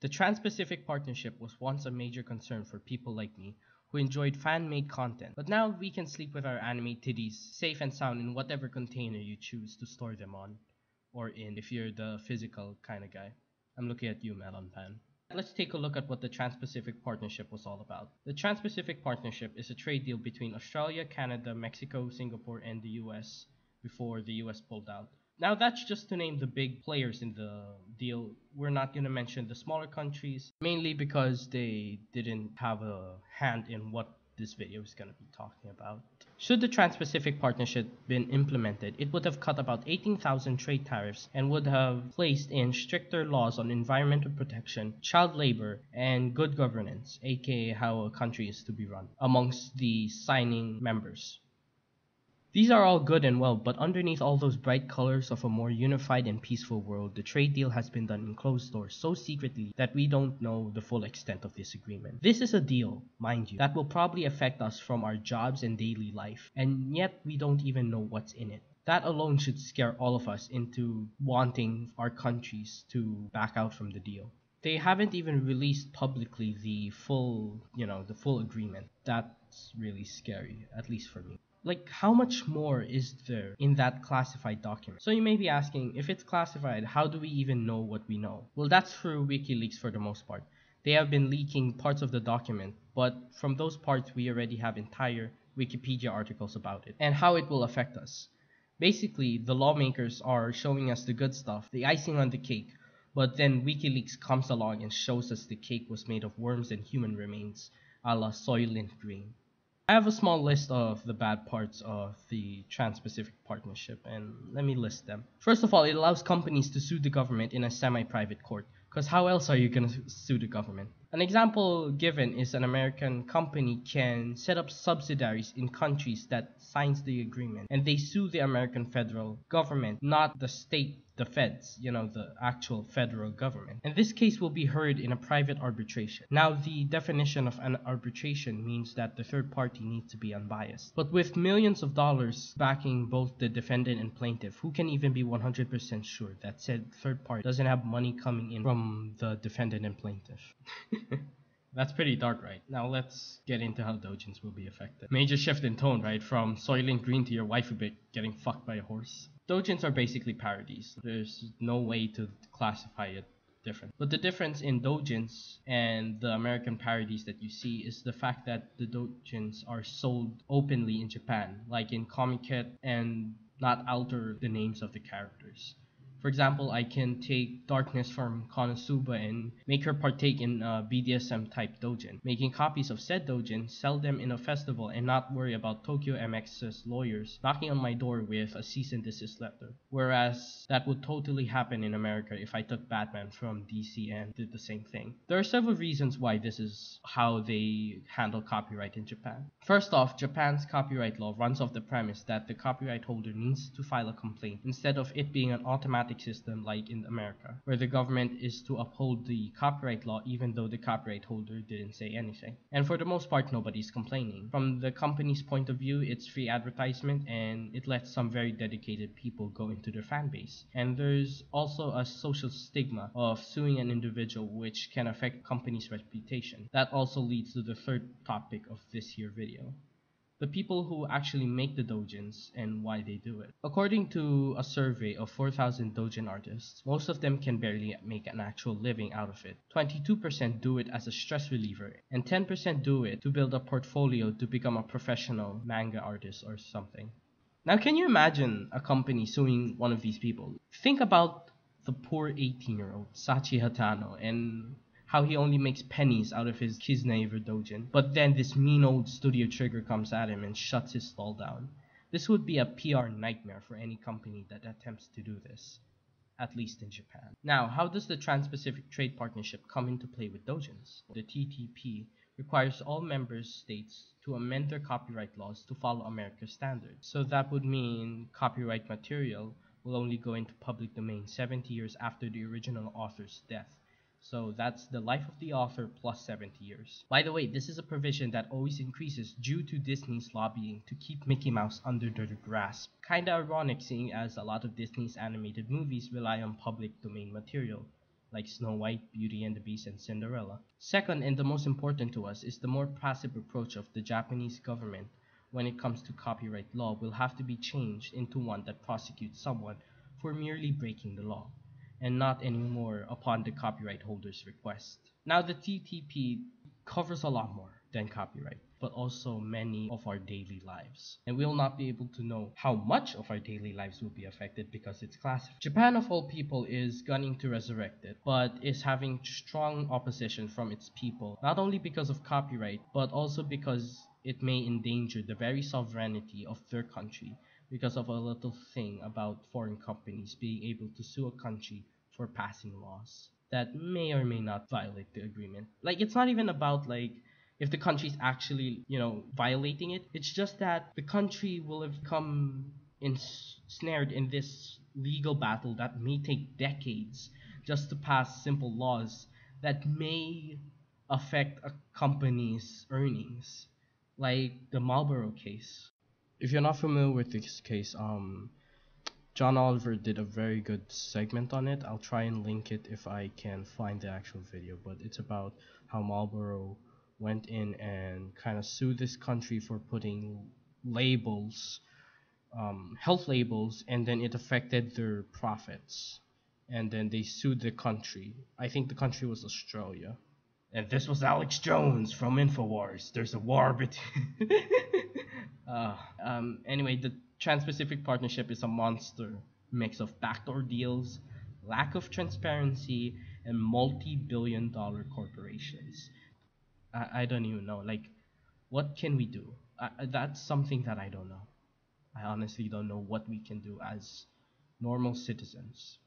The Trans-Pacific Partnership was once a major concern for people like me who enjoyed fan-made content, but now we can sleep with our anime tiddies safe and sound in whatever container you choose to store them on, or in if you're the physical kind of guy. I'm looking at you, Melon Pan. Let's take a look at what the Trans-Pacific Partnership was all about. The Trans-Pacific Partnership is a trade deal between Australia, Canada, Mexico, Singapore, and the US before the US pulled out. Now that's just to name the big players in the deal. We're not going to mention the smaller countries, mainly because they didn't have a hand in what this video is going to be talking about. Should the Trans-Pacific Partnership been implemented, it would have cut about 18,000 trade tariffs and would have placed in stricter laws on environmental protection, child labor, and good governance, aka how a country is to be run, amongst the signing members. These are all good and well, but underneath all those bright colors of a more unified and peaceful world, the trade deal has been done in closed doors so secretly that we don't know the full extent of this agreement. This is a deal, mind you, that will probably affect us from our jobs and daily life, and yet we don't even know what's in it. That alone should scare all of us into wanting our countries to back out from the deal. They haven't even released publicly the full agreement. That's really scary, at least for me. Like, how much more is there in that classified document? So you may be asking, if it's classified, how do we even know what we know? Well, that's through WikiLeaks for the most part. They have been leaking parts of the document, but from those parts we already have entire Wikipedia articles about it and how it will affect us. Basically, the lawmakers are showing us the good stuff, the icing on the cake, but then WikiLeaks comes along and shows us the cake was made of worms and human remains, a la Soylent Green. I have a small list of the bad parts of the Trans-Pacific Partnership, and let me list them. First of all, it allows companies to sue the government in a semi-private court, because how else are you going to sue the government? An example given is an American company can set up subsidiaries in countries that signs the agreement, and they sue the American federal government, not the state, the feds, the actual federal government. And this case will be heard in a private arbitration. Now, the definition of an arbitration means that the third party needs to be unbiased. But with millions of dollars backing both the defendant and plaintiff, who can even be 100% sure that said third party doesn't have money coming in from the defendant and plaintiff? That's pretty dark, right? Now let's get into how doujins will be affected. Major shift in tone, right? From Soylent Green to your waifu bit getting fucked by a horse. Doujins are basically parodies. There's no way to classify it different. But the difference in doujins and the American parodies that you see is the fact that the doujins are sold openly in Japan, like in Comiket, and not alter the names of the characters. For example, I can take Darkness from Konosuba and make her partake in a BDSM type doujin, making copies of said doujin, sell them in a festival, and not worry about Tokyo MX's lawyers knocking on my door with a cease and desist letter. Whereas that would totally happen in America if I took Batman from DC and did the same thing. There are several reasons why this is how they handle copyright in Japan. First off, Japan's copyright law runs off the premise that the copyright holder needs to file a complaint instead of it being an automatic system like in America, where the government is to uphold the copyright law even though the copyright holder didn't say anything. And for the most part, nobody's complaining. From the company's point of view, it's free advertisement and it lets some very dedicated people go into their fan base. And there's also a social stigma of suing an individual which can affect company's reputation. That also leads to the third topic of this here video: the people who actually make the doujins and why they do it. According to a survey of 4,000 doujin artists, most of them can barely make an actual living out of it. 22% do it as a stress reliever, and 10% do it to build a portfolio to become a professional manga artist or something. Now, can you imagine a company suing one of these people? Think about the poor 18-year-old Sachi Hatano and how he only makes pennies out of his Kisneiver doujin, but then this mean old Studio Trigger comes at him and shuts his stall down. This would be a PR nightmare for any company that attempts to do this, at least in Japan. Now, how does the Trans-Pacific Trade Partnership come into play with doujins? The TPP requires all member states to amend their copyright laws to follow America's standards. So that would mean copyright material will only go into public domain 70 years after the original author's death. So that's the life of the author plus 70 years. By the way, this is a provision that always increases due to Disney's lobbying to keep Mickey Mouse under their grasp. Kinda ironic seeing as a lot of Disney's animated movies rely on public domain material, like Snow White, Beauty and the Beast, and Cinderella. Second, and the most important to us, is the more passive approach of the Japanese government when it comes to copyright law will have to be changed into one that prosecutes someone for merely breaking the law, and not anymore upon the copyright holder's request. Now, the TTP covers a lot more than copyright, but also many of our daily lives. And we'll not be able to know how much of our daily lives will be affected because it's classified. Japan, of all people, is gunning to resurrect it, but is having strong opposition from its people, not only because of copyright, but also because it may endanger the very sovereignty of their country because of a little thing about foreign companies being able to sue a country for passing laws that may or may not violate the agreement. Like, it's not even about like if the country's actually, violating it. It's just that the country will have become ensnared in this legal battle that may take decades just to pass simple laws that may affect a company's earnings, like the Marlboro case. If you're not familiar with this case, John Oliver did a very good segment on it. I'll try and link it if I can find the actual video, but it's about how Marlboro went in and kind of sued this country for putting labels, health labels, and then it affected their profits. And then they sued the country. I think the country was Australia. And this was Alex Jones from InfoWars. There's a war between. Anyway, the Trans-Pacific Partnership is a monster mix of backdoor deals, lack of transparency, and multi-billion-dollar corporations. I don't even know. Like, what can we do? That's something that I don't know. I honestly don't know what we can do as normal citizens.